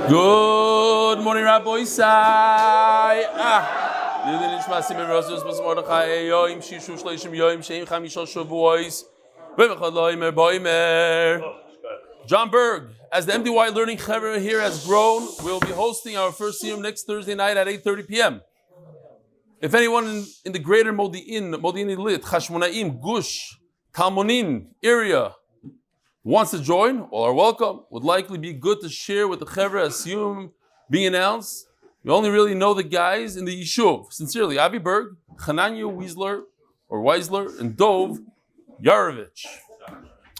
Good morning, Rabbi Isai. Nishmas Mordechai Yoim Shishu Shleishim Yoim Sheim Chamisha Shavuos. John Berg, as the MDY Learning Chevra here has grown, we'll be hosting our first Shiur next Thursday night at 8:30 p.m. If anyone in the greater Modi'in Lit, Chashmonaim, Gush, Talmonin area wants to join, all are welcome. Would likely be good to share with the Chevra as Shiur being announced. We only really know the guys in the Yishuv. Sincerely, Avi Berg, Chananya Weisler, and Dov Yarovich.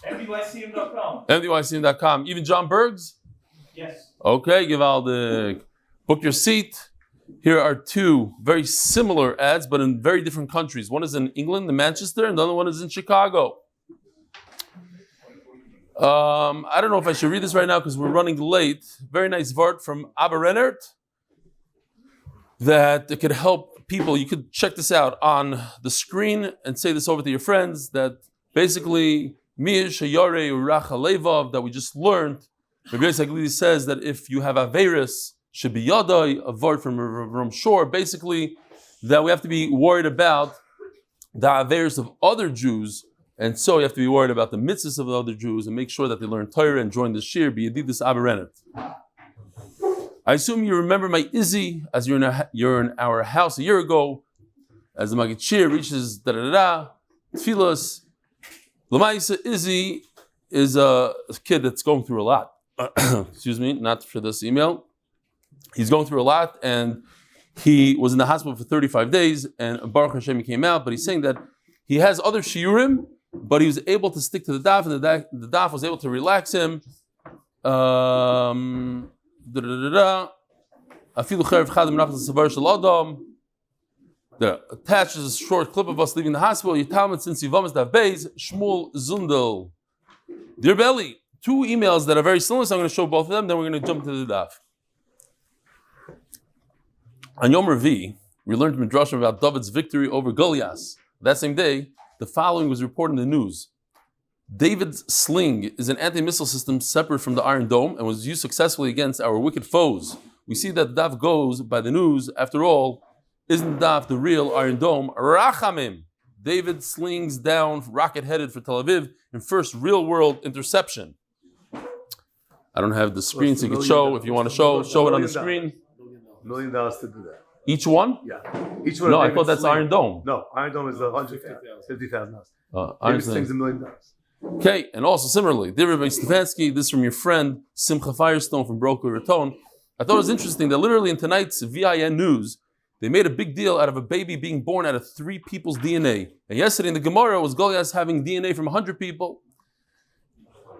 MDYCM.com. MDYCM.com. Even John Berg's? Yes. Okay, Givaldik. Book your seat. Here are two very similar ads, but in very different countries. One is in England, in Manchester, and the other one is in Chicago. I don't know if I should read this right now because we're running late. Very nice vart from Abba Rennert that it could help people. You could check this out on the screen and say this over to your friends that basically Mish Hayare Uracha Levav that we just learned. Rabbi Eli says that if you have Averis, should be Yadai, a vart from Ram Shor, basically that we have to be worried about the Averis of other Jews. And so you have to be worried about the mitzvahs of the other Jews and make sure that they learn Torah and join the Shiur. B'yadidus Abba Rennert. I assume you remember my Izzy as you're in our house a year ago, as the Magid Shiur reaches Tfilas. Lamaisa Izzy is a kid that's going through a lot. Excuse me, not for this email. He's going through a lot, and he was in the hospital for 35 days, and Baruch Hashem he came out. But he's saying that he has other shiurim, but he was able to stick to the daf, and the daf was able to relax him. There attaches a short clip of us leaving the hospital. Talmud since Yivamas Daf Beis, Shmuel Zundel. Dear Belly, two emails that are very similar, so I'm going to show both of them, then we're going to jump to the daf. On Yom Revi, we learned Midrashim about David's victory over Goliath. That same day, the following was reported in the news. David's sling is an anti-missile system separate from the Iron Dome and was used successfully against our wicked foes. We see that Daf goes by the news. After all, isn't Daf the real Iron Dome? Rachamim. David slings down rocket-headed for Tel Aviv in first real-world interception. I don't have the screen, so you can show. If you want to show it on the screen. $1 million to do that. Each one? Yeah. Each one. No, I thought that's Iron Dome. No, Iron Dome is $150,000. Iron David $1 million. Okay, and also similarly, dear Rabbi Stefansky, this is from your friend Simcha Firestone from Broker Raton. I thought it was interesting that literally in tonight's VIN news, they made a big deal out of a baby being born out of 3 people's DNA. And yesterday in the Gemara was Goliath having DNA from 100 people.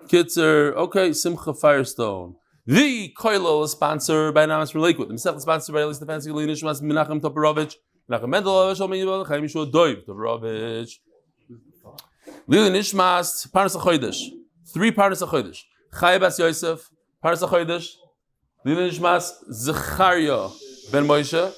Kitzer, okay, Simcha Firestone. The Koilel is sponsored by Namas from Lakewood. The Mesech is sponsored by Eli Stefansky, Nishmas, Menachem Toporowitz, Mendel, Yisroel, Toporowitz. Lili Nishmas, Parnas HaChodesh. 3 Parnas HaChodesh. Chaya Bas Yosef, Parnas HaChodesh. Lili Nishmas, Zechraya, Ben Moshe.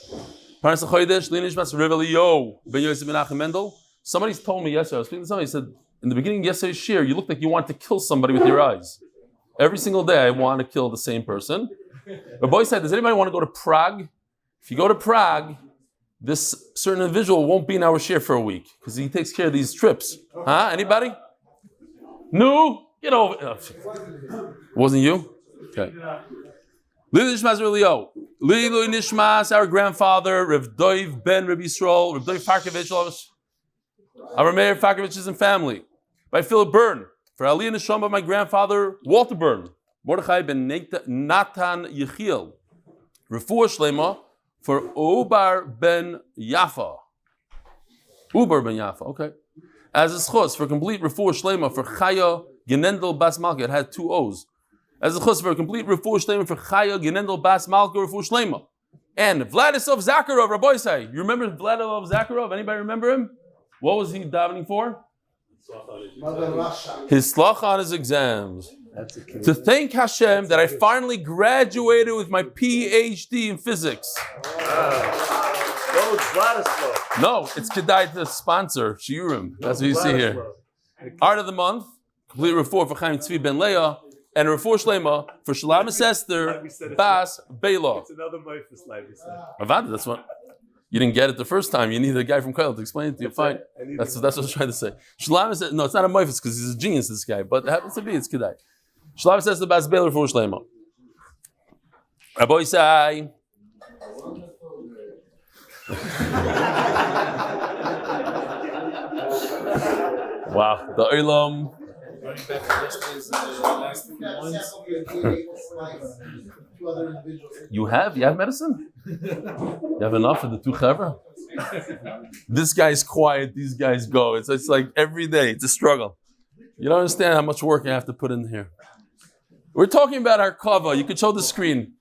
Parnas HaChodesh, Lili Nishmas, Rav Eli, Ben Yosef, Menachem Mendel. Somebody told me yesterday, I was speaking to somebody, he said, in the beginning of yesterday's Shiur, you looked like you wanted to kill somebody with your eyes. Every single day I want to kill the same person. But boy said, does anybody want to go to Prague? If you go to Prague, this certain individual won't be in our Shiur for a week because he takes care of these trips. Huh? Anybody? No? Get over it. Wasn't you? Okay. Lili Nishmas Eliyahu. Lili Nishmas, our grandfather, Rav Dov Ben Rabbi Yisroel, Rav Dov Farkovits, our Mayor Farkovits and family. By Philip Birn. For Aliyah Neshama, my grandfather, Walter Birn. Mordechai ben Natan Yechiel. Refuah Shlema for Ubar ben Yaffa. Ubar ben Yaffa, okay. As a schos, for complete Refuah Shlema for Chaya Genendel Bas Malka. It had 2 O's. As a schos, for complete Refuah Shlema for Chaya Genendel Bas Malka Refuah Shlema. And Vladislav Zakharov, Rabbi Say. You remember Vladislav Zakharov? Anybody remember him? What was he davening for? His slach on his exams. To thank Hashem that I finally graduated with my PhD in physics. No, it's Kedai to sponsor Shiurim. That's what you see here. Art of the month, complete refuah for Chaim Tzvi Ben Leah, and Refuah Shlema for Shalamis Esther Bas Beila. It's another Moifus, like you said. Avada, that's what. You didn't get it the first time. You need a guy from Koil to explain it to you. Fine. That's what I was trying to say. Shalamis, no, it's not a Moifus because he's a genius, this guy, but it happens to be, it's Kedai. Shalamis Esther Bas Beila Refuah Shlema. Rabbi Isai. Wow, the Olam. Running back to yesterday's last few points. You have medicine? You have enough for the two chevra? This guy's quiet, these guys go. It's like every day, it's a struggle. You don't understand how much work I have to put in here. We're talking about our kava. You could show the screen.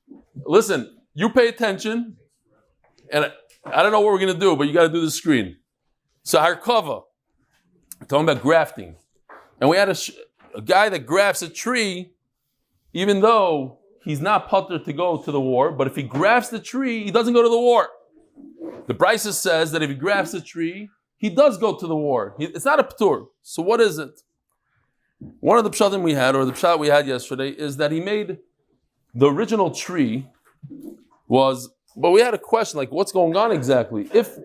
Listen, you pay attention, and I don't know what we're going to do, but you got to do the screen. So our kava, talking about grafting. And we had a guy that grafts a tree, even though he's not putter to go to the war, but if he grafts the tree, he doesn't go to the war. The Brisa says that if he grafts a tree, he does go to the war. It's not a ptur. So what is it? One of the pshatim we had, or the pshat we had yesterday, is that he made the original tree was, but we had a question, like what's going on exactly? If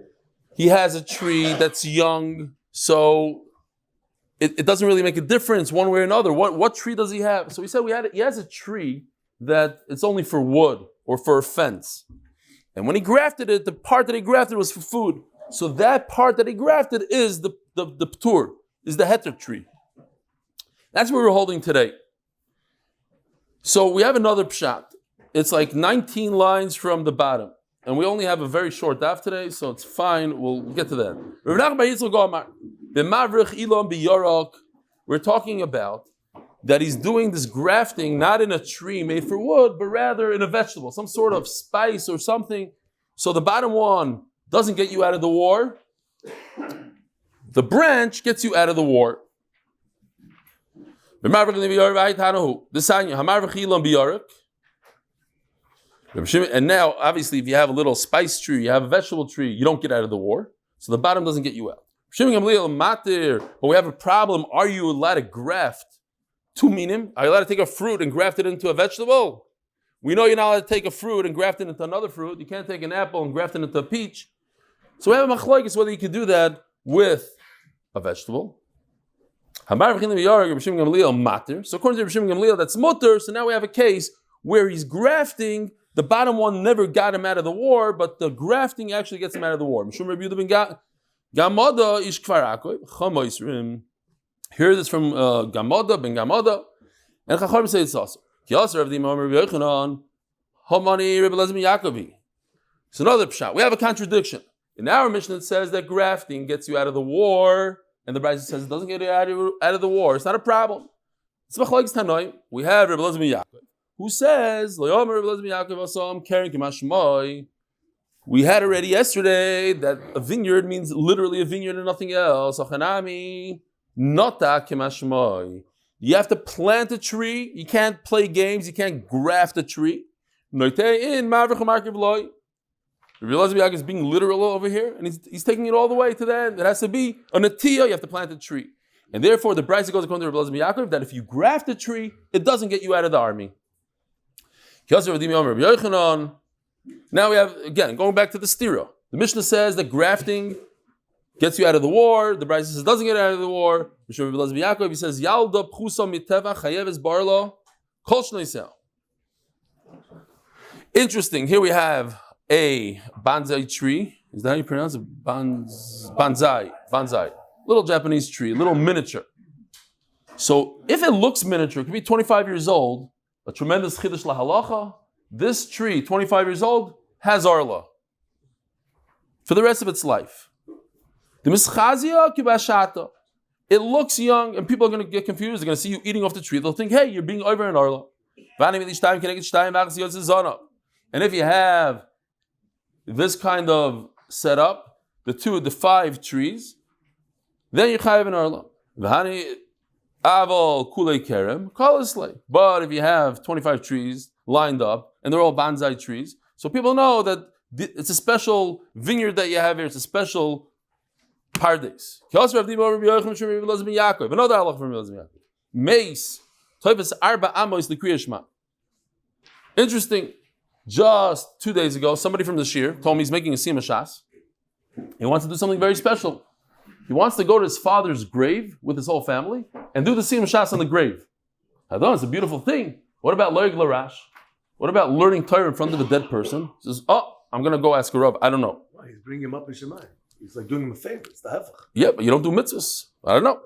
he has a tree that's young, so it doesn't really make a difference one way or another. What tree does he have? So he said he has a tree that it's only for wood or for a fence. And when he grafted it, the part that he grafted was for food. So that part that he grafted is the ptur, is the heter tree. That's what we're holding today. So we have another pshat. It's like 19 lines from the bottom. And we only have a very short daf today, so it's fine. We'll get to that. We're talking about that he's doing this grafting not in a tree made for wood, but rather in a vegetable, some sort of spice or something. So the bottom one doesn't get you out of the war. The branch gets you out of the war. And now, obviously, if you have a little spice tree, you have a vegetable tree, you don't get out of the war. So the bottom doesn't get you out. But we have a problem. Are you allowed to graft two minim? Are you allowed to take a fruit and graft it into a vegetable? We know you're not allowed to take a fruit and graft it into another fruit. You can't take an apple and graft it into a peach. So we have a machlokes whether you can do that with a vegetable. So according to Rav Gamliel, that's mutter. So now we have a case where he's grafting. The bottom one never got him out of the war, but the grafting actually gets him out of the war. Here this from Gamoda ben Gamoda, and Chacham says it's also. It's another pshat. We have a contradiction. In our Mishnah it says that grafting gets you out of the war, and the Brisa says it doesn't get you out of the war. It's not a problem. It's machlokes tanoim. We have Rabbi Elazar ben Yaakov, who says, we had already yesterday that a vineyard means literally a vineyard and nothing else. You have to plant a tree. You can't play games. You can't graft a tree. Rabbi Elazar ben Yaakov is being literal over here, and he's taking it all the way to the end. It has to be a natiyah. You have to plant a tree. And therefore, the Brisa goes according to Rabbi Elazar ben Yaakov that if you graft a tree, it doesn't get you out of the army. Now we have, again, going back to the stira. The Mishnah says that grafting gets you out of the war. The Brisa says it doesn't get out of the war. He says, Yalda pchusa miteva chayeves barlo kol shnei sel. Interesting. Here we have a bonsai tree. Is that how you pronounce it? Bonsai. Little Japanese tree, little miniature. So if it looks miniature, it could be 25 years old, a tremendous chiddush lahalacha. This tree, 25 years old, has arla for the rest of its life. The mischazia kibashata. It looks young, and people are going to get confused. They're going to see you eating off the tree. They'll think, hey, you're being over an arla. And if you have this kind of setup, the 5 trees, then you chayav an arla. But if you have 25 trees lined up, and they're all bonsai trees, so people know that it's a special vineyard that you have here, it's a special pardes. Another halach from Rabbi Elazar ben Yaakov. Mace Toivus arba amos l'kriya shema. Interesting. Just 2 days ago, somebody from the Shiur told me he's making a siyum shas. He wants to do something very special. He wants to go to his father's grave with his whole family and do the siyum shas on the grave. Hadran, it's a beautiful thing. What about loig l'rash? What about learning Torah in front of a dead person? He says, I'm going to go ask a Rav. I don't know. Well, he's bringing him up in Shemayim. He's like doing him a favor. It's the hefach. Yeah, but you don't do mitzvahs. I don't know.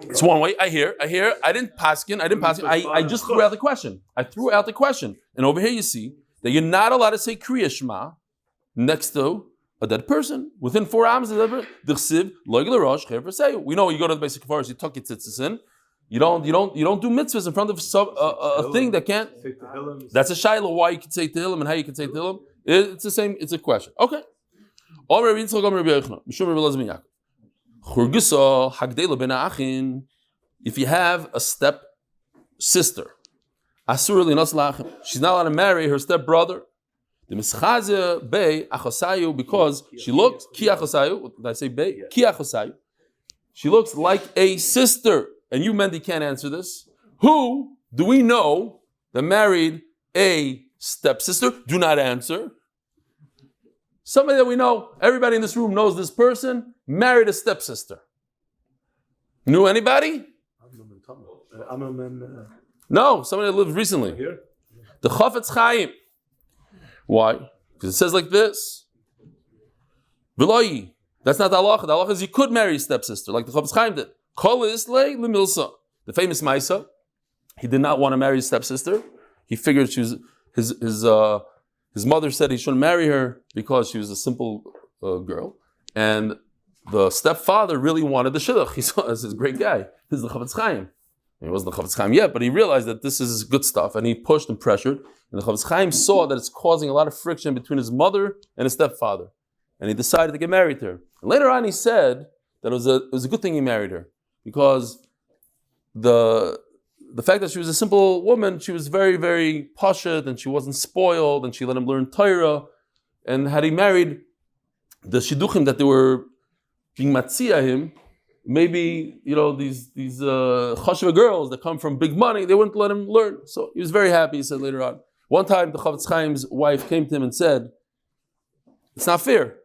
It's one way. I hear. I didn't paskin. I just threw out the question. And over here you see that you're not allowed to say Kriya Shema next to a dead person. Within 4 hours of the dead person, we know you go to the basic forest, you tuck your tzitzis in. You don't do mitzvahs in front of a thing that can't. That's a shayla why you can say tehillim and how you can say tehillim. It's the same. It's a question. Okay. If you have a step sister, she's not allowed to marry her step brother. Because she looks did I say bay? She looks like a sister. And you, Mendel, can't answer this. Who do we know that married a stepsister? Do not answer. Somebody that we know, everybody in this room knows this person, married a stepsister. Knew anybody? No, somebody that lived recently. The Chafetz Chaim. Why? Because it says like this. V'loi. That's not the halacha. The halacha is you could marry a stepsister, like the Chafetz Chaim did. The famous Maisa, he did not want to marry his stepsister. He figured she was his mother said he shouldn't marry her because she was a simple girl, and the stepfather really wanted the shidduch. He saw this is a great guy. This is the Chafetz Chaim. He wasn't the Chafetz Chaim yet, but he realized that this is good stuff, and he pushed and pressured. And the Chafetz Chaim saw that it's causing a lot of friction between his mother and his stepfather, and he decided to get married to her. And later on, he said that it was a good thing he married her. Because the fact that she was a simple woman, she was very, very pashut, and she wasn't spoiled, and she let him learn Torah. And had he married the shidduchim that they were being matzia him, maybe these chashuva girls that come from big money, they wouldn't let him learn. So he was very happy. He said later on. One time, the Chafetz Chaim's wife came to him and said, "It's not fair.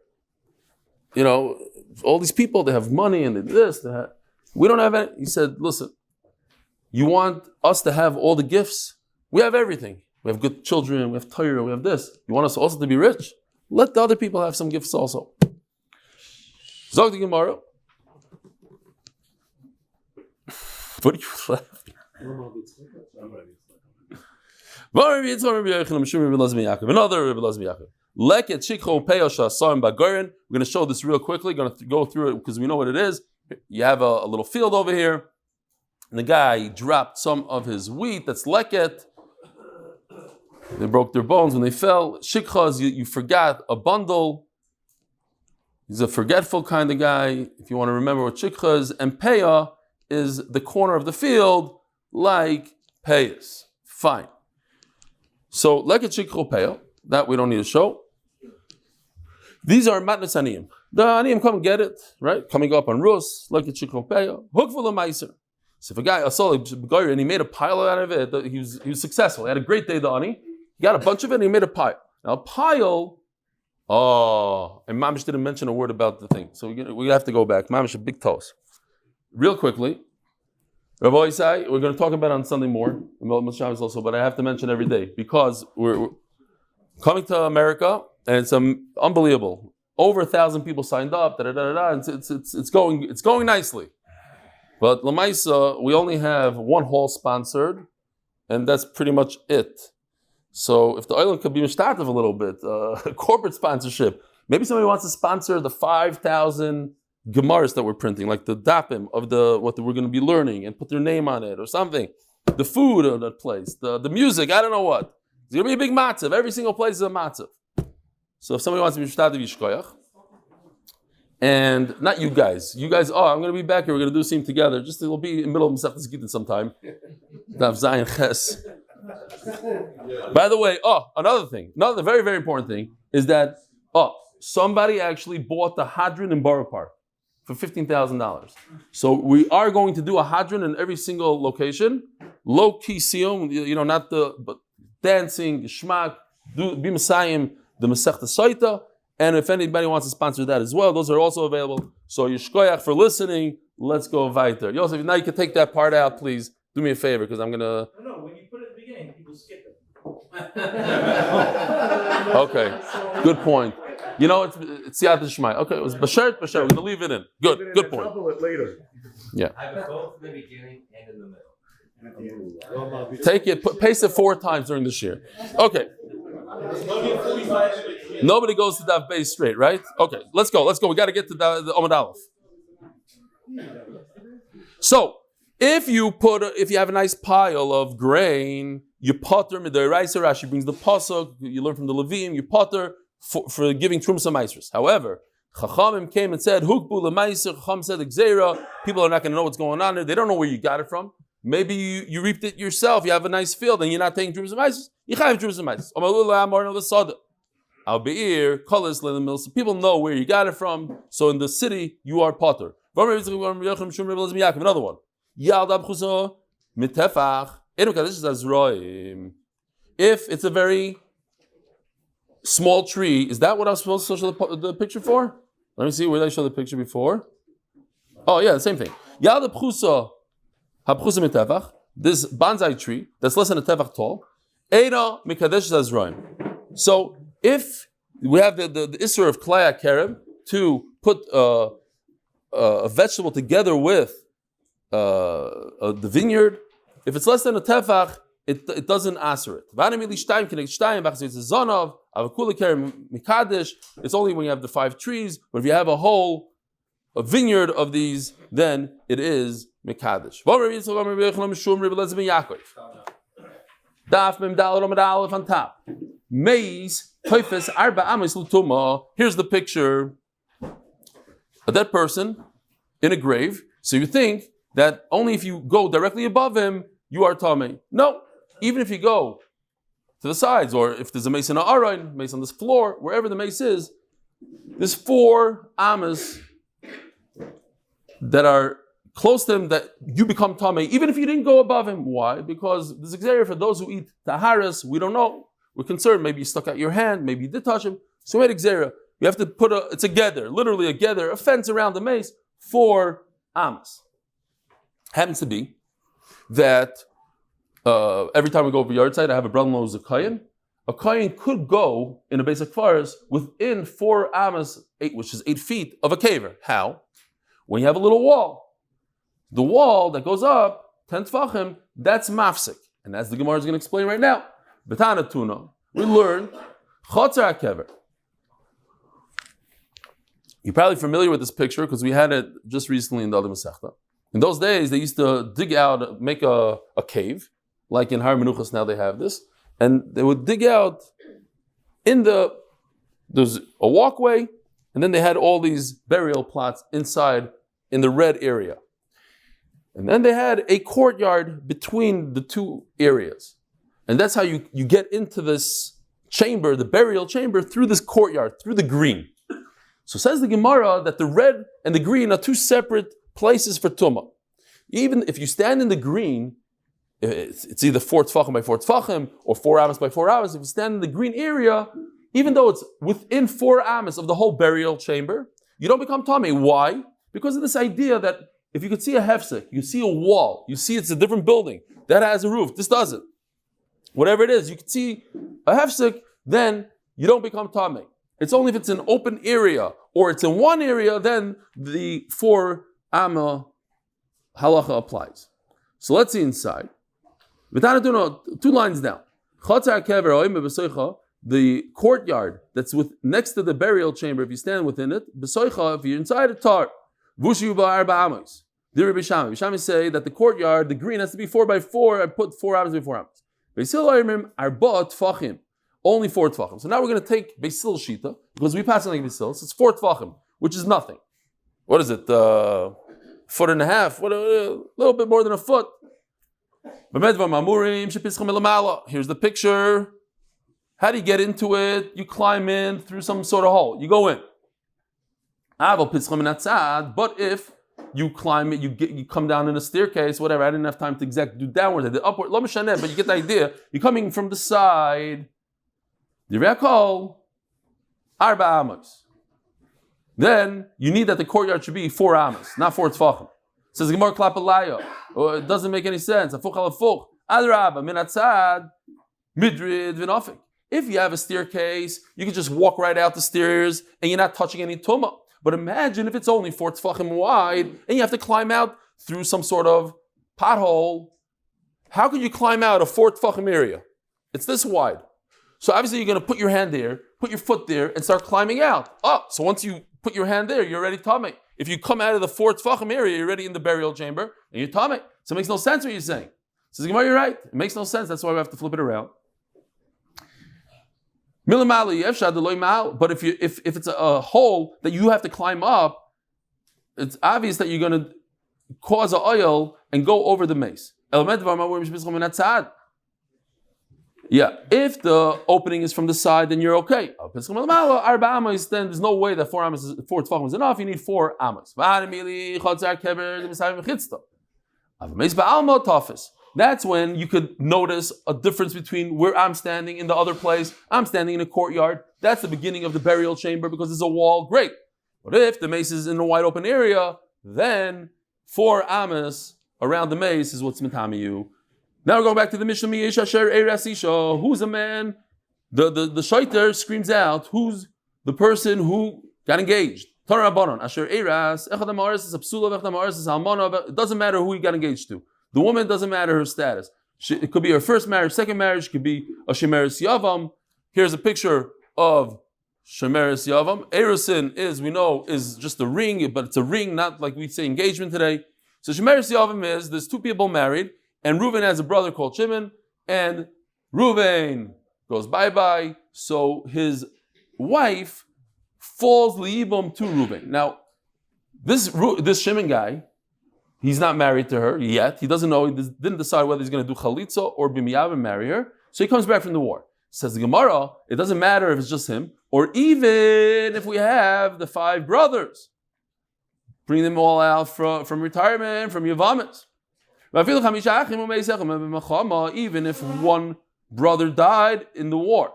All these people, they have money and they this, they have." We don't have any. He said, listen, you want us to have all the gifts? We have everything. We have good children, we have Torah, we have this. You want us also to be rich? Let the other people have some gifts also. Zog the Gemara. What are you laughing? Another Rabbi Yaakov. Leket shikho peyosha sarim bagarin. We're going to show this real quickly. We're going to go through it because we know what it is. You have a little field over here, and the guy dropped some of his wheat. That's leket. They broke their bones when they fell. Shikha is you forgot a bundle. He's a forgetful kind of guy. If you want to remember what shikha is, and peya is the corner of the field, like peyas. Fine. So leket shikho peya. That we don't need to show. These are matnas aniyim. The aniyim come and get it, right? Coming up on Rus, like a chikopeya, hook full of meiser. So if a guy saw a begoyer and he made a pile out of it, he was successful. He had a great day, the ani. He got a bunch of it and he made a pile. Now a pile, and Mamish didn't mention a word about the thing. So we have to go back. Mamish, a big toast. Real quickly, Rav Eli, we're going to talk about it on Sunday more, and Shabbos also, but I have to mention every day because we're coming to America, and it's unbelievable. Over 1,000 people signed up. It's going nicely. But Lamaisa, we only have one hall sponsored, and that's pretty much it. So if the oil could be mishtativ a little bit, corporate sponsorship. Maybe somebody wants to sponsor the 5,000 Gemaras that we're printing, like the dapim of what we're going to be learning, and put their name on it or something. The food of that place, the music, I don't know what. It's going to be a big matzav. Every single place is a matzav. So if somebody wants to be mishtativ yishkoyach, and not you guys, I'm going to be back here. We're going to do Sim together. It'll be in the middle of Masechtas Gittin sometime. Daf Zayin Ches. By the way, another very, very important thing is that somebody actually bought the Hadran in Borough Park. for $15,000. So we are going to do a hadran in every single location. Low key siyum, not but dancing, shmak, be Messiah, the Masechta Sotah. And if anybody wants to sponsor that as well, those are also available. So yishkoyach for listening. Let's go weiter. Yosef, now you can take that part out, please. Do me a favor, because I'm gonna. No, when you put it at the beginning, people skip it. Okay, good point. It's Yad Shmai. Okay, it was Bashert. We're gonna leave it in. Good point. Later. Yeah. I have it both in the beginning and in the middle. Take it, paste it 4 times during this year. Okay. Nobody goes to Daf Beis straight, right? Okay, let's go. We got to get to the Amud Aleph. So, if you have a nice pile of grain, you potter midiraisa. Rashi brings the pasuk. You learn from the Levim. You potter for giving trumsa maisers. However, Chachamim came and said, "Hukbu lemaiser." Chacham said, "Gzeira." People are not going to know what's going on there. They don't know where you got it from. Maybe you reaped it yourself. You have a nice field and you're not taking trumsa maisers. You have trumsa maisers. Al be'ir kolas le'lemil. So people know where you got it from. So in the city, you are potter. Another one. If it's a very small tree, is that what I was supposed to show the picture for? Let me see, where did I show the picture before? Oh yeah, the same thing. This bonsai tree that's less than a tefach tall. So if we have the Isser of Chaya Genendel to put a vegetable together with the vineyard, if it's less than a tefach, it doesn't answer it. It's only when you have the 5 trees, but if you have a vineyard of these, then it is Mekadesh. Daf Mendel Amud Aleph on top. Here's the picture. A dead person in a grave. So you think that only if you go directly above him, you are Tamei. No. Even if you go to the sides, or if there's a mace in a mace on this floor, wherever the mace is, there's 4 amas that are close to him that you become Tamei, even if you didn't go above him. Why? Because the Zechariah, for those who eat taharas, we don't know. We're concerned. Maybe you stuck out your hand. Maybe you did touch him. So we had Zechariah. You have to put it's a gather, literally a gather, a fence around the mace for amas. Happens to be that every time we go over yard side, I have a brother-in-law who's a kohen. A kohen could go in a basic forest within 4 amas, which is 8 feet of a caver. How? When you have a little wall. The wall that goes up, 10 tfachim, that's mafsik. And as the Gemara is going to explain right now, Betana Tuna, we learn Chotzar HaKever. You're probably familiar with this picture because we had it just recently in the other Masechta. In those days, they used to dig out, make a cave, like in Har Menuchas now they have this, and they would dig out there's a walkway, and then they had all these burial plots inside in the red area. And then they had a courtyard between the 2 areas. And that's how you get into this chamber, the burial chamber, through this courtyard, through the green. So says the Gemara that the red and the green are 2 separate places for Tumah. Even if you stand in the green, it's either 4 tfachim by 4 tfachim or 4 amas by 4 amas. If you stand in the green area, even though it's within 4 amas of the whole burial chamber, you don't become Tamei. Why? Because of this idea that if you could see a hefsek, you see a wall, you see it's a different building, that has a roof, this doesn't. Whatever it is, you can see a hefsek, then you don't become Tamei. It's only if it's an open area, or it's in one area, then the 4 amma halacha applies. So let's see inside. 2 lines down. The courtyard that's next to the burial chamber, if you stand within it, if you're inside a tar, the Rishami say that the courtyard, the green, has to be 4 by 4. I put 4 amas before amas. Only 4 tfachim. So now we're going to take Beisil Shita, because we pass it like Beisil, so it's 4 tfachim, which is nothing. What is it? 1.5 foot? A little bit more than a foot. Here's the picture. How do you get into it? You climb in through some sort of hole. You go in. But if you climb it, you come down in a staircase, whatever. I didn't have time to exactly do downwards. I did upward. But you get the idea. You're coming from the side. Arba amos. Then you need that the courtyard should be 4 amos, not 4 tfachim. Says Gemara Klapalaya. It doesn't make any sense. Adraba minatzad midrid v'nafik. If you have a staircase, you can just walk right out the stairs and you're not touching any tumah. But imagine if it's only 4 tfachim wide and you have to climb out through some sort of pothole. How can you climb out a 4 tfachim area? It's this wide. So obviously you're going to put your hand there, put your foot there, and start climbing out. So once you put your hand there, you're already tummy. If you come out of the 4 tfachim area, you're already in the burial chamber, and you're tummy. So it makes no sense what you're saying. Says Gemara, you're right. It makes no sense. That's why we have to flip it around. But if it's a hole that you have to climb up, it's obvious that you're going to cause an oil and go over the mace. Yeah, if the opening is from the side, then you're okay. Then there's no way that 4 tefachim is enough. You need 4 amos. That's when you could notice a difference between where I'm standing in the other place. I'm standing in a courtyard. That's the beginning of the burial chamber because there's a wall. Great. But if the mace is in a wide open area, then 4 amos around the mace is what's mitami you. Now we're going back to the Mishnah. Who's a man? The shaiter screams out, who's the person who got engaged? It doesn't matter who he got engaged to. The woman doesn't matter her status. It could be her first marriage, second marriage, it could be a shemeres yavam. Here's a picture of shemeres yavam. Erusin is just a ring, but it's a ring, not like we say engagement today. So shemeres yavam is there's 2 people married. And Reuven has a brother called Shimon, and Reuven goes bye-bye, so his wife falls liibum to Reuven. Now, this Shimon guy, he's not married to her yet. He doesn't know, he didn't decide whether he's going to do chalitza or bimiyav and marry her. So he comes back from the war. Says the Gemara, it doesn't matter if it's just him, or even if we have the 5 brothers. Bring them all out from retirement, from Yavamis. Even if one brother died in the war,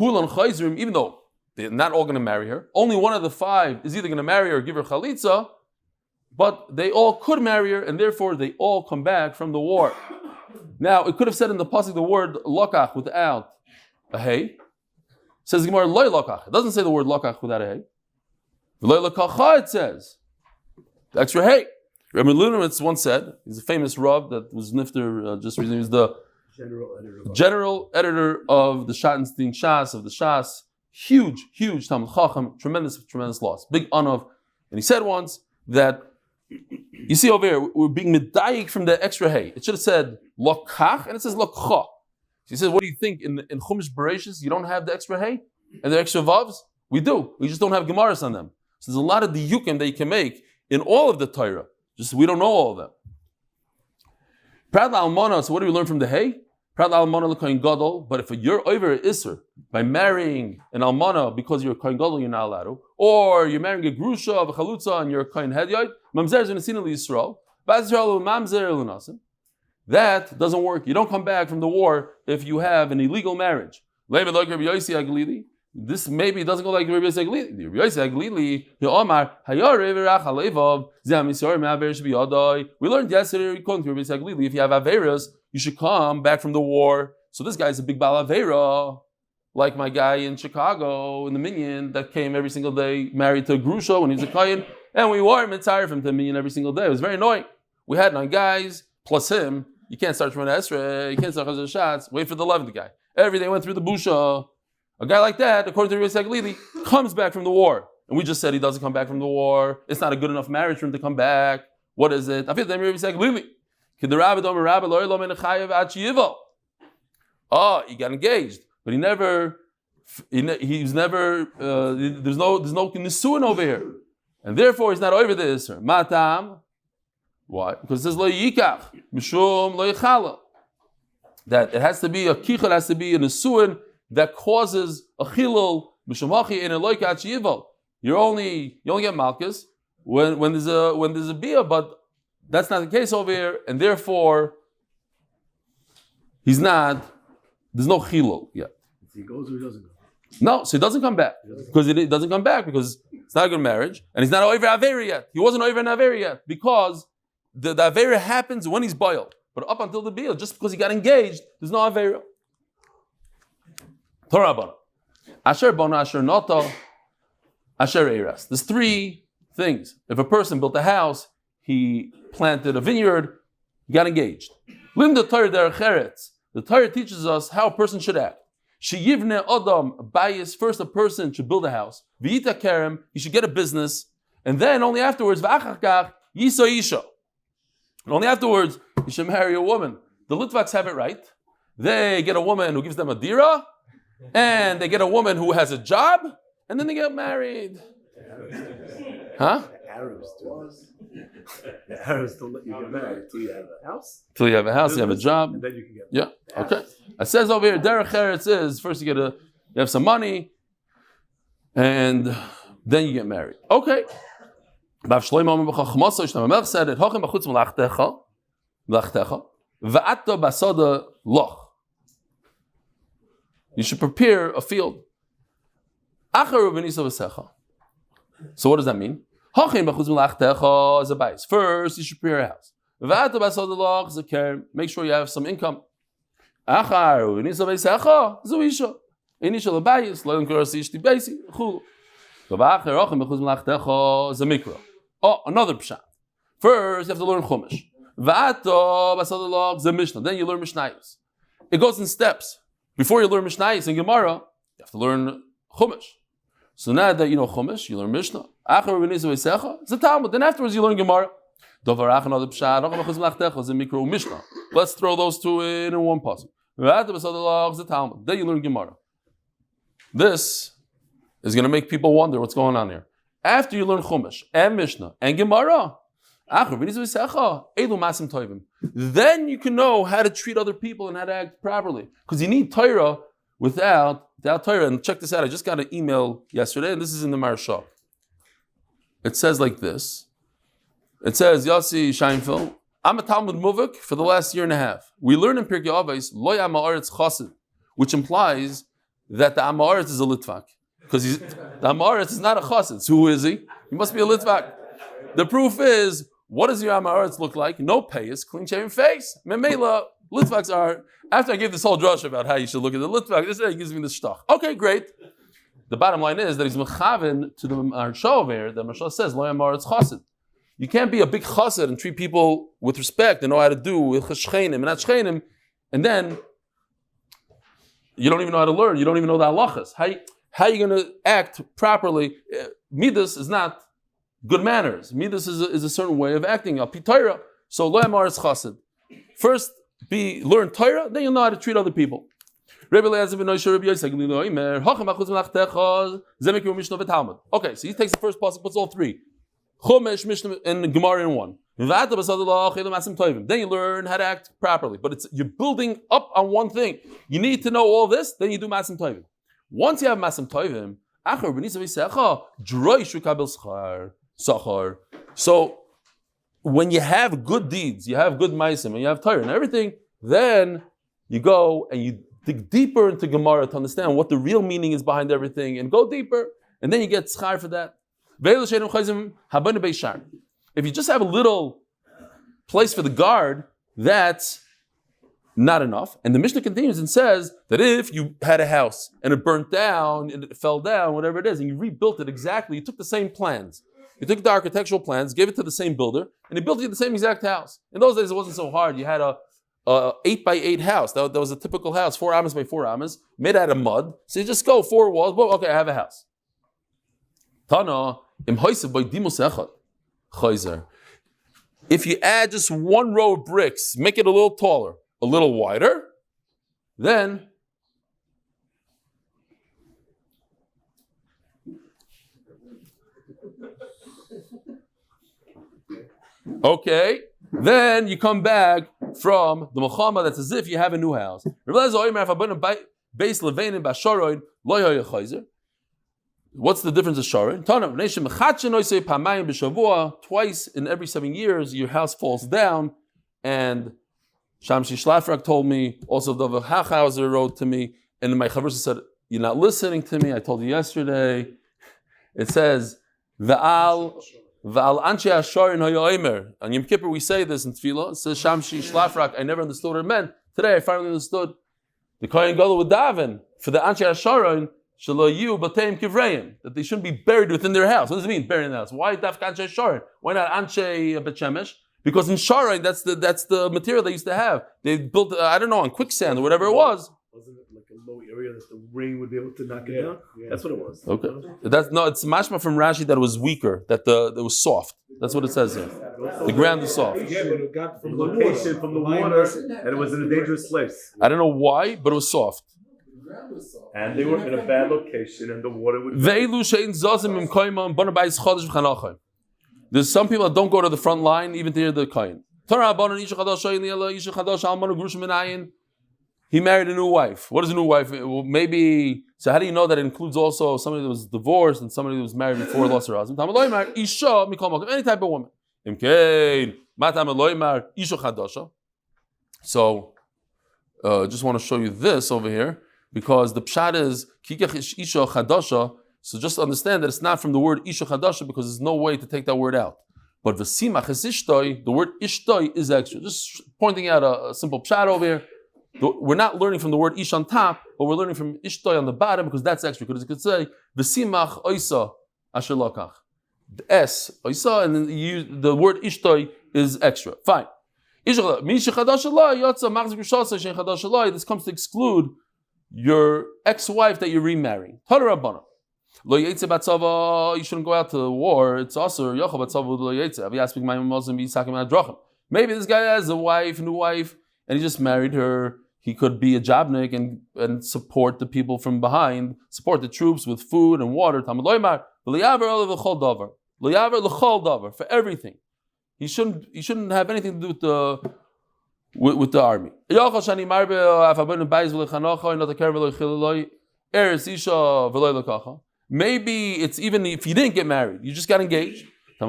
even though they're not all going to marry her, only one of the 5 is either going to marry her or give her chalitza, but they all could marry her, and therefore they all come back from the war. Now, it could have said in the pasuk the word lokach without a hey. Says the Gemara loy lokach. It doesn't say the word lokach without a hey. Loy lokacha, it says the extra hey. Rabbi Lunowitz once said, he's a famous Rav that was nifter just recently. He was the general editor of the Shatenstein Shas, of the Shas. Huge Talmud Chacham, tremendous loss. Big honor. And he said once that, you see over here, we're being medayik from the extra hay. It should have said lokach, and it says lokcha. So he says, what do you think? In Chumash Bereshis, you don't have the extra hay? And the extra vavs? We do. We just don't have gemaras on them. So there's a lot of diyukim that you can make in all of the Torah. Just we don't know all of them. Prad almana. So what do we learn from the hay? Prad almana l'kohen gadol. But if you're over iser by marrying an almana because you're a kohen gadol, you're not allowed to, or you're marrying a grusha of a chalutza and you're a kohen hedyot, mamzer is v'nesina l'Yisroel, ba'az Yisroel mamzer l'nasim. That doesn't work. You don't come back from the war if you have an illegal marriage. Levi like Rabbi Yossi Aglili. This maybe doesn't go like Rabbi Yossi Aglili. Rabbi Yossi Aglili, Omar, Hayarev Rach Alevav, Zam Yisrael Me'aver Shbi Yadai. We learned yesterday, according to Rabbi Yossi Aglili, if you have averas, you should come back from the war. So this guy's a big bal avera, like my guy in Chicago in the Minyan that came every single day, married to a grusha when he was a kohen, and we wore him entire from the Minyan every single day. It was very annoying. We had 9 guys plus him. You can't start from an Esrei, you can't start Chazar shots, wait for the 11th guy. Every day went through the busha. A guy like that, according to Rabbi Saglili, comes back from the war. And we just said he doesn't come back from the war. It's not a good enough marriage for him to come back. What is it? Oh, he got engaged. But he's never, there's no nisuin over here. And therefore he's not over this. Matam. Why? Because it says lo yikach, mishum lo yichala. That it has to be a kichel, has to be a nesuin that causes a chilul mishum hachi in a loikach yival. you only get malchus when there's a bia, but that's not the case over here, and therefore there's no chilul yet. He goes or he doesn't go? No, so he doesn't come back because it doesn't come back because it's not a good marriage, and he's not over avera yet. He wasn't over an avera yet because the avera happens when he's boiled. But up until the bia, just because he got engaged, there's no avera. Torah bana, asher bana, asher nata, asher eiras. There's three things. If a person built a house, he planted a vineyard, he got engaged. Linda Torah derech eretz. The Torah teaches us how a person should act. Sheyivne Adam Bayis, first a person should build a house. V'yita kerem, he should get a business, and then only afterwards, v'achach yiso isha. And only afterwards, he should marry a woman. The Litvaks have it right. They get a woman who gives them a dira, and they get a woman who has a job, and then they get married. Huh? The Arabs do. The Arabs don't let you get married until you have a house. Till you have a house, you have a job. And then you can get married. Yeah, okay. It says over here, derech eretz is first you have some money, and then you get married. Okay. Rav Shlomo said it. Hochem b'chutz melachtecha, v'ato basada loch. You should prepare a field. Acharu v'nisa v'secha. So what does that mean? Hochem b'chutz melachtecha is a bais. First, you should prepare a house. V'ato basada loch is a care. Make sure you have some income. Acharu v'nisa v'secha is a isha. Initial bais, lo yonkorasi ishti baisi, chulu. V'acher hochem b'chutz melachtecha is a mikra. Oh, another pshat. First, you have to learn Chumash. V'ato b'sadalog ze Mishnah. Then you learn Mishnayos. It goes in steps. Before you learn Mishnayos and Gemara, you have to learn Chumash. So now that you know Chumash, you learn Mishnah. Achar v'nizu v'secha, it's a Talmud. Then afterwards you learn Gemara. Dovarach another pshat. Hochem b'chutz melachtecha ze mikra Mishnah. Let's throw those two in one puzzle. V'ato b'sadalog ze Talmud. Then you learn Gemara. This is going to make people wonder what's going on here. After you learn Chumash and Mishnah and Gemara, then you can know how to treat other people and how to act properly. Because you need Torah without Torah. And check this out. I just got an email yesterday, and this is in the Maharsha. It says like this. It says, Yossi Scheinfeld, I'm a Talmud Muvik for the last year and a half. We learn in Pirkei Avos, Lo Yamaretz Chassid, which implies that the Amaretz is a Litvak. Because the Amaretz is not a chassid. So who is he? He must be a Litvak. The proof is, what does your Amaretz look like? No payas, clean shaven face. Memela, Litvaks are, after I gave this whole drush about how you should look at the Litvak, this guy gives me the shtach. Okay, great. The bottom line is that he's mechaven to the Maharsha over here. The Maharsha says, Lo Amaretz chassid. You can't be a big chassid and treat people with respect and know how to do with shchenim and not shchenim, and then you don't even know how to learn. You don't even know the halachas. How are you going to act properly? Midas is not good manners. Midas is a certain way of acting. Torah. So lo amaretz chassid. First, learn Torah, then you'll know how to treat other people. Okay, so he takes the first pasuk, puts all three. Chumash, Mishnah, and Gemara in one. Then you learn how to act properly. But you're building up on one thing. You need to know all this, then you do masim tovim. Once you have masim tovim, so when you have good deeds, you have good masim, and you have Torah and everything, then you go and you dig deeper into Gemara to understand what the real meaning is behind everything, and go deeper, and then you get schar for that. If you just have a little place for the guard, that's not enough. And the Mishnah continues and says that if you had a house and it burnt down, and it fell down, whatever it is, and you rebuilt it exactly, you took the same plans. You took the architectural plans, gave it to the same builder, and he built you the same exact house. In those days, it wasn't so hard. You had a 8x8 house. That was a typical house, 4 amas by 4 amas, made out of mud. So you just go 4 walls, well, okay, I have a house. Tana, if you add just one row of bricks, make it a little taller, a little wider, then then you come back from the Mechama, that's as if you have a new house. What's the difference of Sharon? Twice in every 7 years, your house falls down. And Shamshi Shlafrak told me, also Dov Hachhauser wrote to me, and my Chavrusa said, you're not listening to me, I told you yesterday. It says, V'al Anshe Asharin Hayoimer. On Yom Kippur we say this in Tefillah. It says, Shamshi Shlafrak, I never understood what it meant. Today I finally understood. The Kohen Gadol would daven for the Anshe Asharin, Shaloyu Bateim Kivreim, that they shouldn't be buried within their house. What does it mean, buried in the house? Why Daf Anshe Asharin? Why not Anshe Bet Shemesh? Because in Sharon, that's the material they used to have. They built, I don't know, on quicksand or whatever it was. Wasn't it like a low area that the rain would be able to knock it down? Yeah. That's what it was. Okay. It's mashma from Rashi that it was weaker, that it was soft. That's what it says here. The ground is soft. Yeah, but it got from the location, from the water, and it was in a dangerous place. I don't know why, but it was soft. And they were in a bad location, and the water would. There's some people that don't go to the front line even to hear the kohen. He married a new wife. What is a new wife? Well, maybe, so how do you know that it includes also somebody that was divorced and somebody that was married before lost her husband? Any type of woman. So, just want to show you this over here, because the pshat is, isha chadasha. So just understand that it's not from the word isha chadasha, because there's no way to take that word out. But v'simach es ishtoi, the word ishtoi is extra. Just pointing out a simple pshat over here. We're not learning from the word ish on top, but we're learning from ishtoi on the bottom, because that's extra. Because you could say v'simach oisa asher lokach. The s oisa, and then the word ishtoi is extra. Fine. This comes to exclude your ex-wife that you're remarrying. You shouldn't go out to the war. It's also maybe this guy has a new wife, and he just married her. He could be a jobnik and support the people from behind, support the troops with food and water. For everything. He shouldn't have anything to do with the army. Maybe it's even if you didn't get married, you just got engaged. The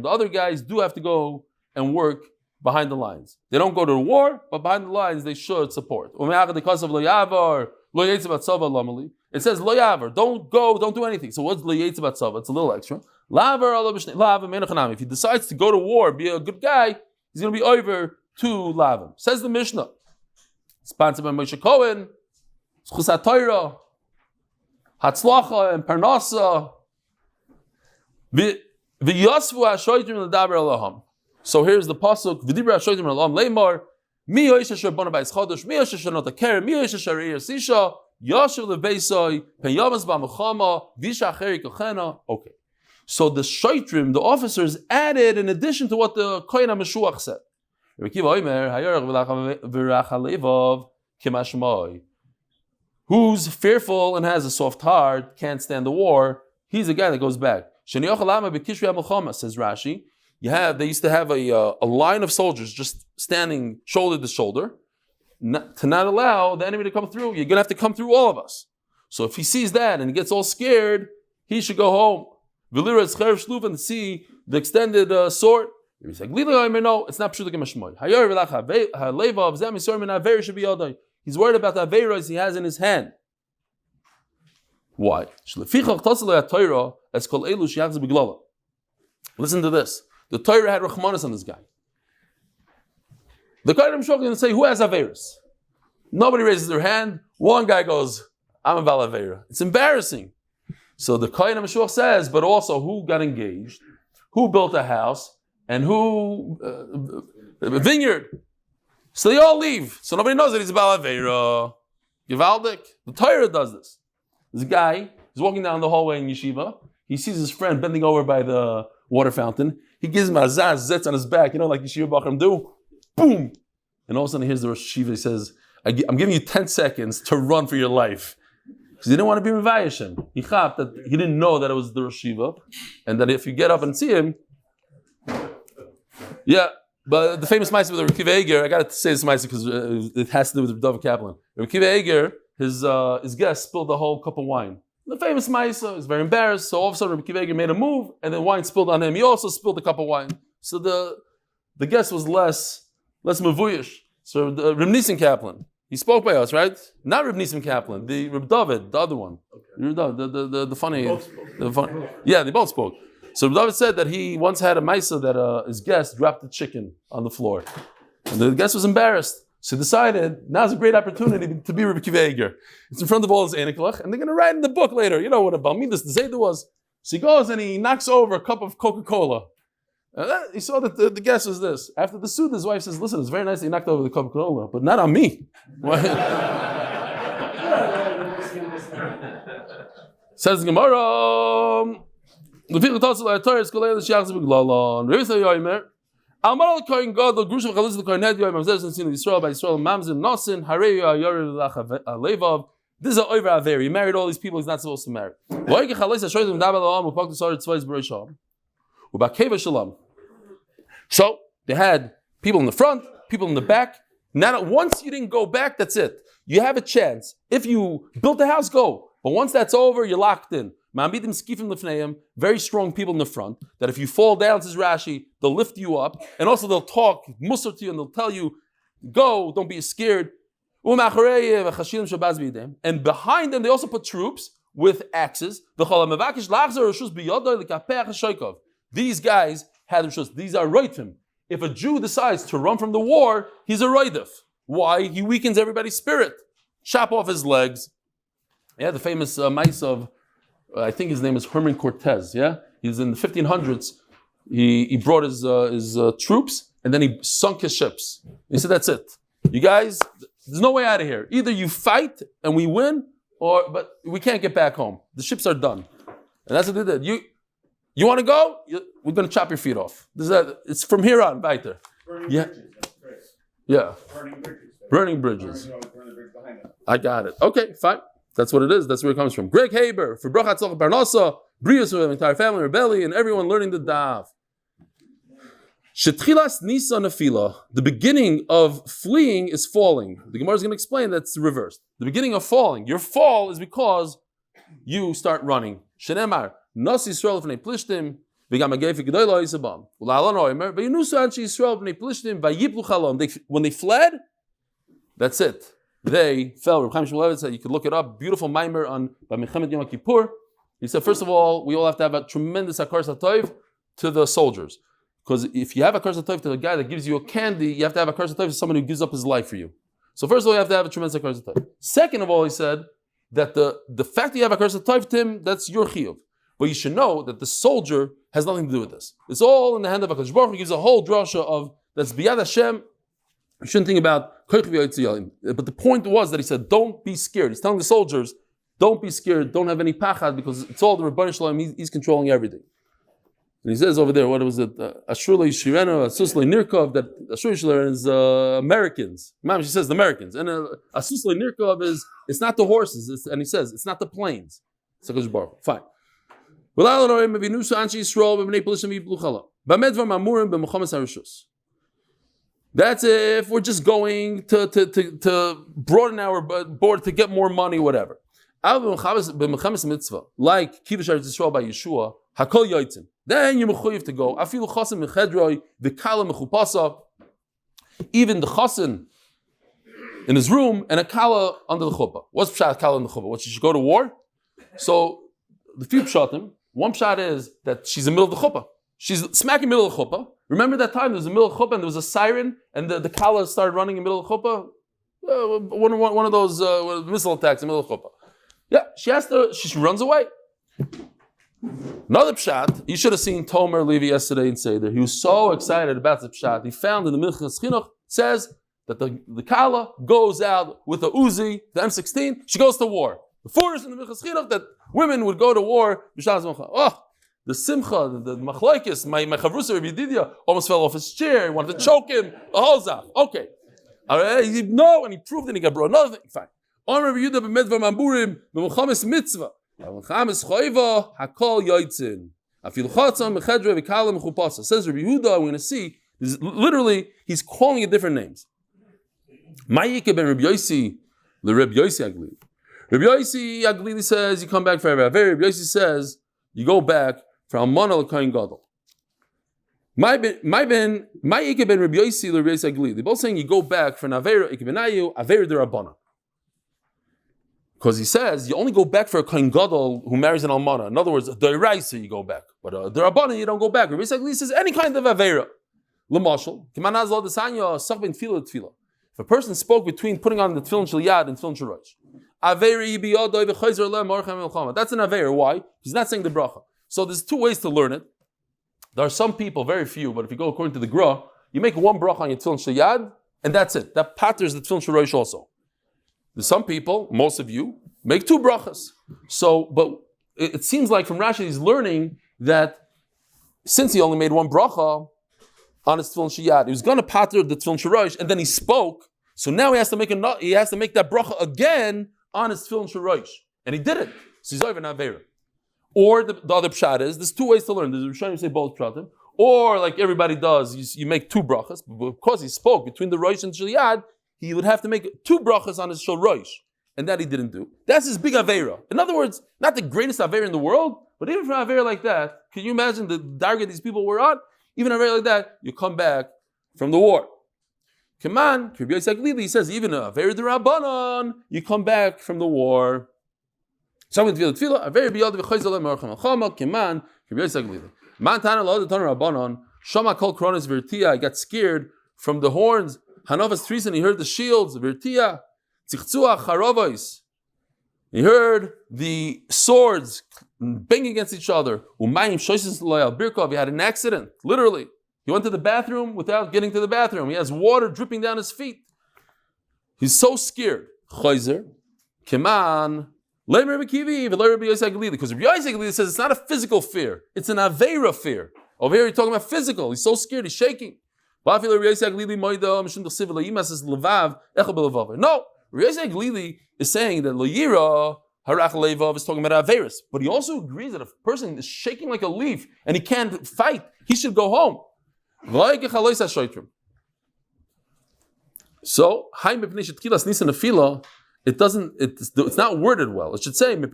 other guys do have to go and work behind the lines. They don't go to the war, but behind the lines they should support. It says lo yavar, don't go, don't do anything. So what's lo yetz batzava? It's a little extra. If he decides to go to war, be a good guy, he's going to be over to lavim. Says the Mishnah, sponsored by Moshe Cohen. Chusat Torah, Hatzlacha, and Parnasa. V'yosvu ha'shoytrim l'daber Elohim. So here's the pasuk. V'dibra ha'shoytrim Elohim leimor. Mi yoish asher bona b'ais chodesh. Mi yoish asher not aker. Mi yoish asher eir sisha. Yoshev lebeisoi. Pen yamas ba'mechama. Visha acheri kochena. Okay. So the shoytrim, the officers, added in addition to what the Kohen HaMeshuach said. Rekiva oimer hayorach v'rach ha'levav kimashmoi. Who's fearful and has a soft heart, can't stand the war, he's a guy that goes back. Says Rashi, they used to have a line of soldiers just standing shoulder to shoulder to not allow the enemy to come through. You're going to have to come through all of us. So if he sees that and he gets all scared, he should go home. And see the extended sword. He's like, no, it's not pshulik mashmoy. He's worried about the aveiros he has in his hand. Why? Listen to this. The Torah had rachmanis on this guy. The Kohen HaMeshuach is going to say, who has aveiros? Nobody raises their hand. One guy goes, I'm a bal aveira. It's embarrassing. So the Kohen HaMeshuach says, but also who got engaged, who built a house, and who a vineyard. So they all leave. So nobody knows that he's a bal aveira. Givaldik. The Torah does this. This guy is walking down the hallway in yeshiva. He sees his friend bending over by the water fountain. He gives him a zitz on his back, like yeshiva bachram do. Boom! And all of a sudden he hears the Rosh Yeshiva. He says, I'm giving you 10 seconds to run for your life. Because he didn't want to be Mevayashim. He thought that he didn't know that it was the Rosh Yeshiva. And that if you get up and see him, yeah. But the famous Motsei with the Rav Eli, I got to say this Motsei because it has to do with Dov Kaplan. Rav Eli, his guest spilled the whole cup of wine. The famous Maisa is very embarrassed, so all of a sudden Rabbi Akiva Eiger made a move, and then wine spilled on him. He also spilled a cup of wine. So the guest was less mavuyish. So the Reb Nissen Kaplan, he spoke by us, right? Not Reb Nissen Kaplan, the Reb David, the other one. Okay. The funny, yeah, they both spoke. So Reb David said that he once had a Maisa that his guest dropped the chicken on the floor, and the guest was embarrassed. So he decided, now's a great opportunity to be Rabbi Akiva Eiger. It's in front of all his aniklach, and they're going to write in the book later, you know what a Balmidas the Zayda was. So he goes and he knocks over a cup of Coca-Cola. He saw that the guess was this. After the suit, his wife says, listen, it's very nice that you knocked over the Coca-Cola, but not on me. Says the Gemara, Almar Kohen Gadol Grushav Chalitz Kohen Hedyoy Mamzer Sin Yisroel by Yisroel Mamzer Nasin Harei Yor Levav. This is an over Aver. He married all these people he's not supposed to marry. Loike Chalitz Shoyim Dabel Olam Upok Tsar Tzvayis Bereisham. Ubakeva Shalom. So they had people in the front, people in the back. Now, once you didn't go back, that's it. You have a chance. If you built the house, go. But once that's over, you're locked in. Very strong people in the front, that if you fall down, says Rashi, they'll lift you up, and also they'll talk musar to you, and they'll tell you, go, don't be scared. And behind them, they also put troops with axes. These guys had rishus. These are roitim. If a Jew decides to run from the war, he's a roidif. Why? He weakens everybody's spirit. Chop off his legs. Yeah, the famous mice of, I think his name is Herman Cortez, yeah? He's in the 1500s. He brought his troops, and then he sunk his ships. He said, that's it. You guys, there's no way out of here. Either you fight and we win, but we can't get back home. The ships are done. And that's what they did. You want to go? We're going to chop your feet off. It's from here on, weiter. Yeah. Burning bridges. I got it. Okay, fine. That's what it is. That's where it comes from. Greg Haber, for Brachat Tzolch Barnasa, Brius for the entire family, Rav Eli, and everyone learning the Daf. Shetchilas Nisa Nefila, the beginning of fleeing is falling. The Gemara is going to explain that's reversed. The beginning of falling. Your fall is because you start running. Shenemar, Nas Yisroel v'nei Plishtim, v'gam ha'gefi g'doyla yisabam. U'la'alon ha'omer, v'yinusu anshi Yisroel v'nei Plishtim, v'yiplu chalom. When they fled, that's it. They fell. Reb Chaim Shmulevitz said, you could look it up, beautiful mimer on by Mechem Yom Kippur. He said, first of all, we all have to have a tremendous hakar satov to the soldiers. Because if you have a hakar satov to the guy that gives you a candy, you have to have a hakar satov to someone who gives up his life for you. So first of all, you have to have a tremendous hakar satov. Second of all, he said that the fact that you have a hakar satov to him, that's your chiyuv. But you should know that the soldier has nothing to do with this. It's all in the hand of HaKadosh Baruch Hu. He gives a whole drasha of that's biyad Hashem. You shouldn't think about koich v'yotziyalim. But the point was that he said, don't be scared. He's telling the soldiers, don't be scared, don't have any pachad, because it's all the Rebbeinu Shalom, he's controlling everything. And he says over there, what was it? Ashurlei Shirena, Asuslei Nirkov, that Ashurlei Shirena is Americans. Mom, she says the Americans. And Asuslei Nirkov is, it's not the horses, and he says, it's not the planes. It's HaKadosh Baruch Hu. Fine. That's if we're just going to broaden our board to get more money, whatever. Like Kivush Eretz Yisrael by Yeshua, Hakol Yotzin. Then you're mechuyev to go. Afilu chasen mechedroi v'kala mechupasa. Even the chasen in his room and a kala under the chuppah. What's pshat kala in the chuppah? What, she should go to war? So the few pshatim. One pshat is that she's in the middle of the chuppah. She's smack in the middle of the chuppah. Remember that time there was a middle of the chuppah and there was a siren and the kala started running in the middle of the chuppah? One of those missile attacks in the middle of the chuppah. Yeah, she runs away. Another pshat, you should have seen Tomer Levi yesterday in Seder. He was so excited about the pshat. He found in the Minchas Chinuch, says that the kala goes out with the Uzi, the M16, she goes to war. The force in the Minchas Chinuch that women would go to war. Oh, the simcha, the machlokes, my chavrusa Rabbi Didia almost fell off his chair. He wanted to choke him. A holzach. Okay. All right. He said no, and he proved it. He got brought another thing. Fine. Rabbi Yehuda b'medvar mamburim b'mulchames mitzvah. B'mulchames choiva hakol yotzin. Afilu chatzam mechedre v'kala mechupasa. Says Rabbi Yehuda, I'm going to see. Literally, he's calling it different names. Ma'ike ben Rabbi Yossi, the Rabbi Yossi, I believe. Rabbi Yossi Aglili says you come back for every Avera. Rabbi Yossi says you go back for Almana l'Kohen Gadol. My Ike ben Rabbi Yossi l'Rabbi Yossi Aglili. They're both saying you go back for an Avera Ike benayu Avera derabana. Because he says you only go back for a Kohen Gadol who marries an Almana. In other words, a Doiraisa you go back, but a derabana you don't go back. Rabbi Yossi Aglili says any kind of Avera. L'mashal kimanaz lo desanya sachbin tefillah tefillah. If a person spoke between putting on the tefillin shel yad and tefillin shel rosh, that's an Avera. Why? He's not saying the bracha. So there's two ways to learn it. There are some people, very few, but if you go according to the Gra, you make one bracha on your tefillin shel yad, and that's it. That patters the tefillin shel rosh also. There's some people, most of you, make two brachas. So, but it seems like from Rashi he's learning that since he only made one bracha on his tefillin shel yad, he was going to patter the tefillin shel rosh, and then he spoke. So now he has to make that bracha again on his tefillin shel rosh, and he did it. So he's over an Avera. Or the other pshat is there's two ways to learn. There's a Rishonim say both pshatim, or like everybody does, you make two brachas. But because he spoke between the rosh and shel yad, he would have to make two brachas on his shel rosh, and that he didn't do. That's his big Avera. In other words, not the greatest Avera in the world, but even for an Avera like that, can you imagine the darga these people were on? Even an Avera like that, you come back from the war. Come on, he says even a Avera d'Rabbanan, you come back from the war. Someone to tefillah, a very beyond the chayzel Menachem Toporowitz, Keman, Natan lo the Rabbanon, Shama kol kronis vertia. He got scared from the horns. Hanovas Treason, he heard the shields, vertia, Tzichtzua charovois. He heard the swords banging against each other. Umayim shoysis loyal birkov. He had an accident, literally. He went to the bathroom without getting to the bathroom. He has water dripping down his feet. He's so scared. Chayzer, Keman. Because Rabbi Yosef Aglili says it's not a physical fear, it's an Avera fear. Over here, you're talking about physical. He's so scared, he's shaking. No, Rabbi Yosef Aglili is saying that Loyira Harach Levav is talking about Averis, but he also agrees that if a person is shaking like a leaf and he can't fight, he should go home. So, it's not worded well. It should say, the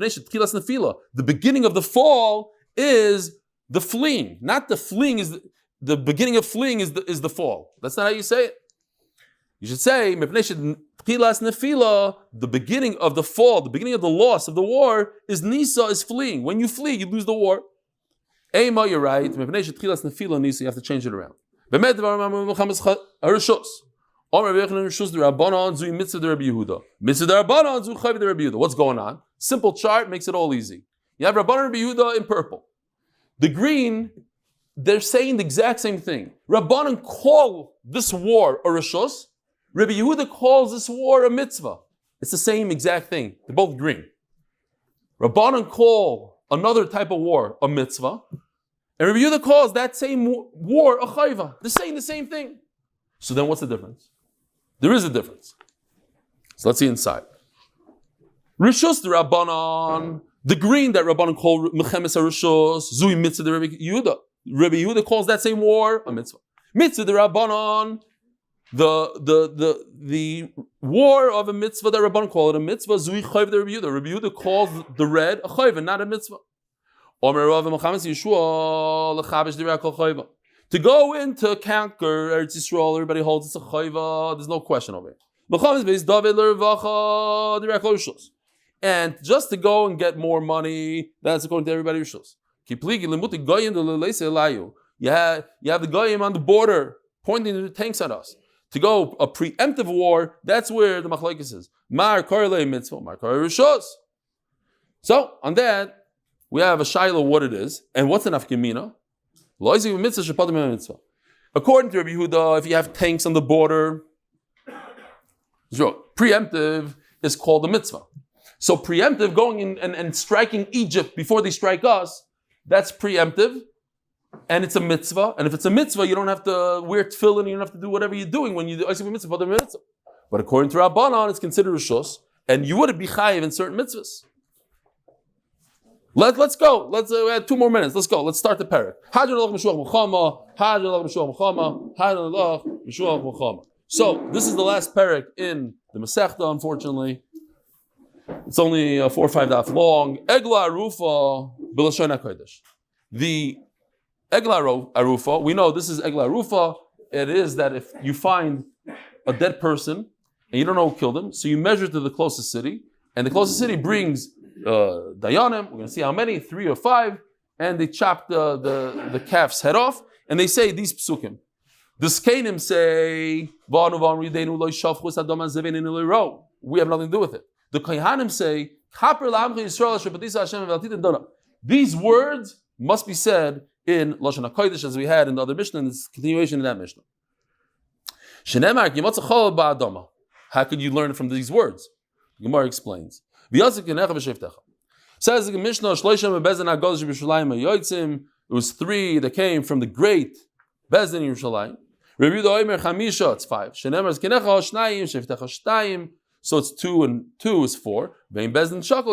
beginning of the fall is the fleeing. Not the fleeing is the beginning of fleeing is the fall. That's not how you say it. You should say, the beginning of the fall, the beginning of the loss of the war is Nisa, is fleeing. When you flee, you lose the war. Ema, you're right. You have to change it around. What's going on? Simple chart makes it all easy. You have Rabbanan Rabbi Yehuda in purple. The green, they're saying the exact same thing. Rabbanan call this war a rishus. Rabbi Yehuda calls this war a mitzvah. It's the same exact thing. They're both green. Rabbanan call another type of war a mitzvah. And Rabbi Yehuda calls that same war a chayva. They're saying the same thing. So then what's the difference? There is a difference. So let's see inside. Rishus the Rabbanan, the green that Rabbanan call Mechemes HaRishus, Zui Mitzvah the Rabbi Yehuda. Rabbi Yehuda calls that same war a mitzvah. Mitzvah the Rabbanan, the war of a mitzvah that Rabbanan call it a mitzvah, Zui Chayv the Rabbi Yehuda. Rabbi Yehuda calls the red a chayv and not a mitzvah. Omer Rav Mechames Yeshua lechabesh dirak al chayva. To go in to conquer Eretz Yisroel, everybody holds it's a chayva. There's no question over it. And just to go and get more money, that's according to everybody Rishos. You have the goyim on the border pointing the tanks at us. To go a preemptive war, that's where the machlokes is. Mar korele mitzvah, mar korele Rishos. So on that, we have a shaila what it is and what's an afkemina. According to Rabbi Yehuda, if you have tanks on the border, preemptive is called a mitzvah. So preemptive, going in and striking Egypt before they strike us, that's preemptive, and it's a mitzvah. And if it's a mitzvah, you don't have to wear tefillin, you don't have to do whatever you're doing when you do a mitzvah. But according to Rabbanan, it's considered rishus, and you wouldn't be chayiv in certain mitzvahs. Let's go. We have 2 more minutes. Let's go. Let's start the parak. So this is the last parak in the Masechta, unfortunately. It's only 4 or 5 daf long. Egla Arufa B'Lashon HaKodesh. The Egla Arufa, we know this is Egla Arufa. It is that if you find a dead person and you don't know who killed him, so you measure to the closest city, and the closest city brings Dayanim, we're going to see how many, 3 or 5, and they chop the calf's head off, and they say these psukim. The Skanim say, we have nothing to do with it. The Kohanim say, these words must be said in Lashon HaKodesh, as we had in the other Mishnah, and it's continuation in that Mishnah. How could you learn from these words? The Gemara explains. Says the Mishnah, it was 3 that came from the great Bezdin in Yerushalayim. It's 5. So it's 2 and 2 is 4. You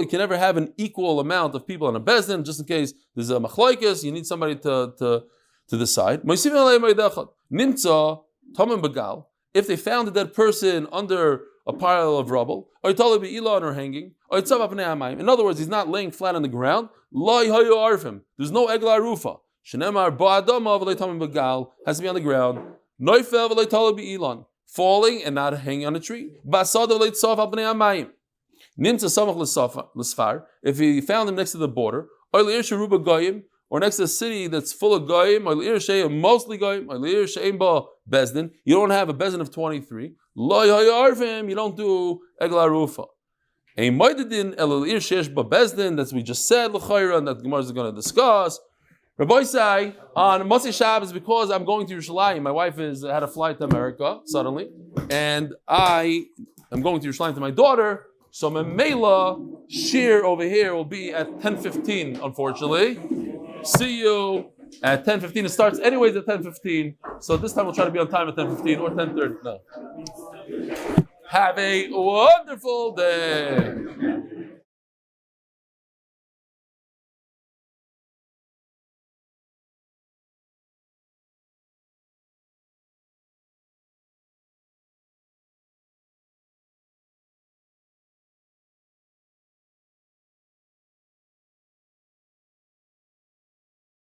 can never have an equal amount of people on a Bezdin, just in case there's a machlokes, you need somebody to decide. If they found a dead person under a pile of rubble, or hanging, in other words, he's not laying flat on the ground, there's no egla rufa. Has to be on the ground. Falling and not hanging on a tree. If he found him next to the border, or next to a city that's full of goyim, mostly goyim, you don't have a bezdin of 23. You don't do egla rufa. A moededin elir sheish ba bezdin, that's we just said l'chayra, and that the Gemara is going to discuss. Rabbi say on Motsei Shabbos, because I'm going to Yerushalayim, my wife had a flight to America suddenly, and I am going to Yerushalayim to my daughter. So my Mela Shiur over here will be at 10:15. Unfortunately, see you at 10:15. It starts anyways at 10:15. So this time we'll try to be on time at 10:15 or 10:30. No. Have a wonderful day.